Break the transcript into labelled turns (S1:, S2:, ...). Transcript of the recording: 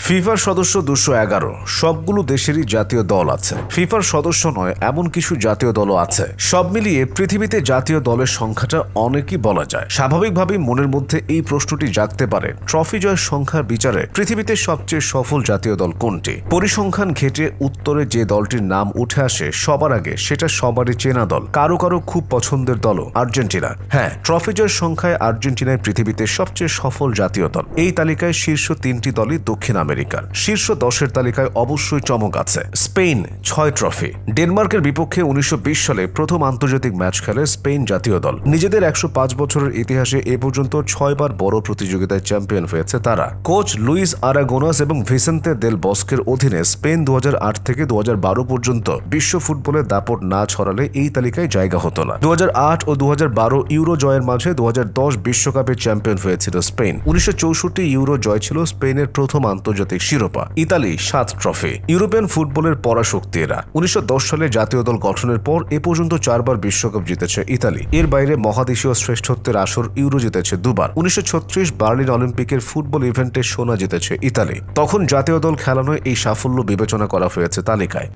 S1: ফিফার সদস্য 211 সবগুলো দেশেরই জাতীয় দল আছে। ফিফার সদস্য নয় এমন কিছু জাতীয় দলও আছে। সব মিলিয়ে পৃথিবীতে জাতীয় দলের সংখ্যাটা অনেকই বলা যায়। স্বাভাবিকভাবেই মনের মধ্যে এই প্রশ্নটি জাগতে পারে, ট্রফি জয়ের সংখ্যার বিচারে পৃথিবীতে সবচেয়ে সফল জাতীয় দল কোনটি? পরিসংখ্যান ঘেঁটে উত্তরে যে দলটির নাম উঠে আসে সবার আগে সেটা সবারই চেনা দল, কারো কারো খুব পছন্দের দলও আর্জেন্টিনা। হ্যাঁ, ট্রফি জয়ের সংখ্যায় আর্জেন্টিনায় পৃথিবীতে সবচেয়ে সফল জাতীয় দল। এই তালিকায় শীর্ষ 3টি দলই দক্ষিণ আমেরিকার। শীর্ষ 10-এর তালিকায় অবশ্যই চমক আছে। Spain 6 trophy. ডেনমার্কের বিপক্ষে 1920 সালে প্রথম আন্তর্জাতিক ম্যাচ খেলে স্পেন জাতীয় দল। নিজেদের 105 বছরের ইতিহাসে এ পর্যন্ত 6 বার বড় প্রতিযোগিতায় চ্যাম্পিয়ন হয়েছে তারা। কোচ লুইস আরাগোনাস এবং ভিসেন্তে দেল বস্কের অধীনে স্পেন 2008 থেকে 2012 পর্যন্ত বিশ্ব ফুটবলে দাপট না ছড়ালে এই তালিকায় জায়গা হতো না। 2008 ও 2012 ইউরো জয়ের মাঝে 2010 বিশ্বকাপের চ্যাম্পিয়ন হয়েছিল স্পেন। 1964 ইউরো জয় ছিল স্পেনের প্রথম আন্তর্জাতিক শিরোপা। Italy 7 trophy. ইউরোপিয়ান ফুটবলের পরাশক্তি এরা। 1910 সালে জাতীয় দল গঠনের পর এ পর্যন্ত 4 বার বিশ্বকাপ জিতেছে ইতালি। এর বাইরে মহাদেশীয় শ্রেষ্ঠত্বের আসর ইউরো জিতেছে 2 বার। 1936 বার্লিন অলিম্পিকের ফুটবল ইভেন্টে সোনা জিতেছে ইতালি। তখন জাতীয় দল খেলানোয় এই সাফল্য বিবেচনা করা হয়েছে তালিকায়।